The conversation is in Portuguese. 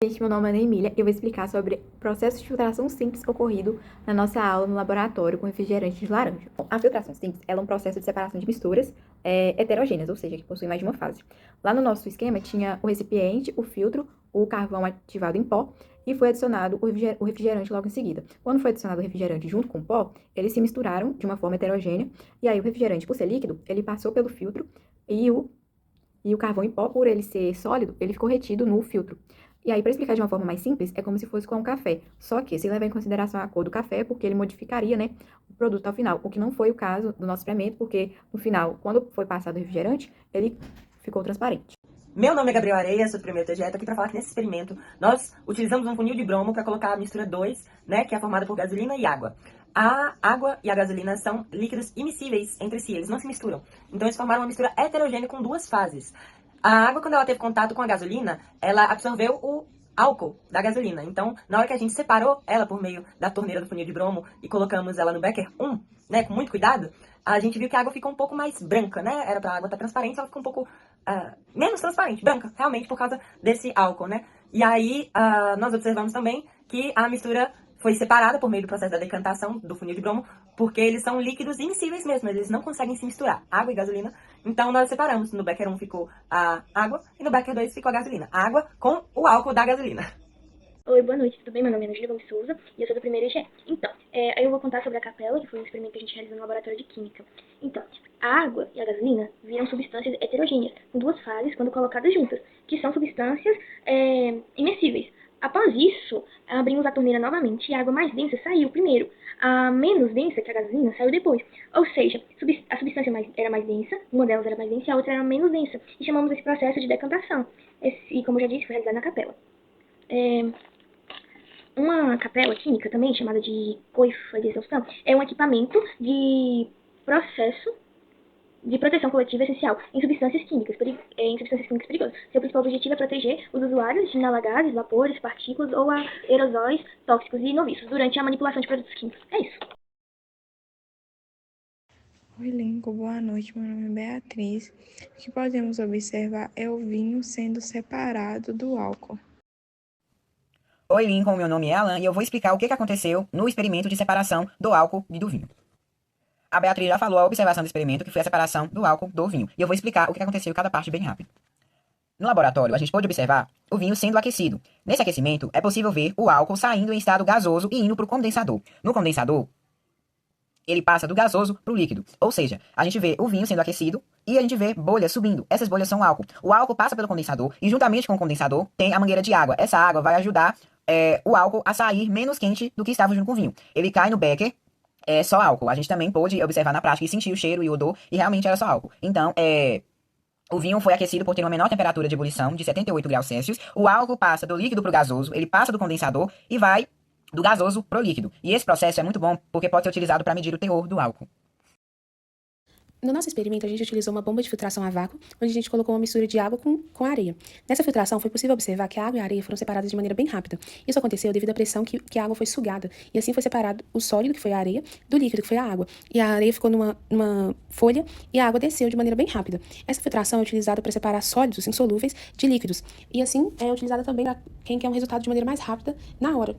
Gente, meu nome é Ana Emília e eu vou explicar sobre o processo de filtração simples ocorrido na nossa aula no laboratório com refrigerante de laranja. Bom, a filtração simples ela é um processo de separação de misturas heterogêneas, ou seja, que possuem mais de uma fase. Lá no nosso esquema tinha o recipiente, o filtro, o carvão ativado em pó e foi adicionado o refrigerante logo em seguida. Quando foi adicionado o refrigerante junto com o pó, eles se misturaram de uma forma heterogênea e aí o refrigerante, por ser líquido, ele passou pelo filtro e o carvão em pó, por ele ser sólido, ele ficou retido no filtro. E aí, para explicar de uma forma mais simples, é como se fosse com um café. Só que, se levar em consideração a cor do café, porque ele modificaria, né, o produto ao final. O que não foi o caso do nosso experimento, porque no final, quando foi passado o refrigerante, ele ficou transparente. Meu nome é Gabriel Areia, sou do primeiro TGE, tô aqui para falar que nesse experimento nós utilizamos um funil de bromo para colocar a mistura 2, né, que é formada por gasolina e água. A água e a gasolina são líquidos immiscíveis entre si, eles não se misturam. Então eles formaram uma mistura heterogênea com duas fases. A água, quando ela teve contato com a gasolina, ela absorveu o álcool da gasolina. Então, na hora que a gente separou ela por meio da torneira do funil de bromo e colocamos ela no becker 1, né, com muito cuidado, a gente viu que a água ficou um pouco mais branca, né? Era pra água estar transparente, ela ficou um pouco menos transparente, branca, realmente por causa desse álcool, né? E aí, nós observamos também que a mistura foi separada por meio do processo da decantação do funil de bromo, porque eles são líquidos immiscíveis mesmo, eles não conseguem se misturar, água e gasolina. Então, nós separamos. No becker 1 ficou a água e no becker 2 ficou a gasolina. A água com o álcool da gasolina. Oi, boa noite, tudo bem? Meu nome é Ana Júlia Gomes Souza e eu sou do primeiro IGE. Então, aí eu vou contar sobre a capela, que foi um experimento que a gente realizou no laboratório de química. Então, a água e a gasolina viram substâncias heterogêneas, com duas fases, quando colocadas juntas, que são substâncias imercíveis. Após isso, abrimos a torneira novamente e a água mais densa saiu primeiro. A menos densa, que a gasolina, saiu depois. Ou seja, a substância era mais densa, uma delas era mais densa e a outra era menos densa. E chamamos esse processo de decantação. E como eu já disse, foi realizado na capela. Uma capela química, também chamada de coifa de exaustão, é um equipamento de processo de proteção coletiva essencial em substâncias químicas perigosas. Seu principal objetivo é proteger os usuários de inalar gases, vapores, partículas ou aerosóis tóxicos e noviços durante a manipulação de produtos químicos. É isso. Oi, Lincoln, boa noite. Meu nome é Beatriz. O que podemos observar é o vinho sendo separado do álcool. Oi, Lincoln, meu nome é Alan e eu vou explicar o que aconteceu no experimento de separação do álcool e do vinho. A Beatriz já falou a observação do experimento, que foi a separação do álcool do vinho. E eu vou explicar o que aconteceu em cada parte bem rápido. No laboratório, a gente pôde observar o vinho sendo aquecido. Nesse aquecimento, é possível ver o álcool saindo em estado gasoso e indo para o condensador. No condensador, ele passa do gasoso para o líquido. Ou seja, a gente vê o vinho sendo aquecido e a gente vê bolhas subindo. Essas bolhas são álcool. O álcool passa pelo condensador e juntamente com o condensador tem a mangueira de água. Essa água vai ajudar o álcool a sair menos quente do que estava junto com o vinho. Ele cai no becker, é só álcool. A gente também pôde observar na prática e sentir o cheiro e o odor, e realmente era só álcool. Então, o vinho foi aquecido por ter uma menor temperatura de ebulição, de 78 graus Celsius. O álcool passa do líquido para o gasoso, ele passa do condensador e vai do gasoso para o líquido. E esse processo é muito bom porque pode ser utilizado para medir o teor do álcool. No nosso experimento, a gente utilizou uma bomba de filtração a vácuo, onde a gente colocou uma mistura de água com areia. Nessa filtração, foi possível observar que a água e a areia foram separadas de maneira bem rápida. Isso aconteceu devido à pressão que a água foi sugada, e assim foi separado o sólido, que foi a areia, do líquido, que foi a água. E a areia ficou numa folha, e a água desceu de maneira bem rápida. Essa filtração é utilizada para separar sólidos insolúveis de líquidos, e assim é utilizada também para quem quer um resultado de maneira mais rápida na hora.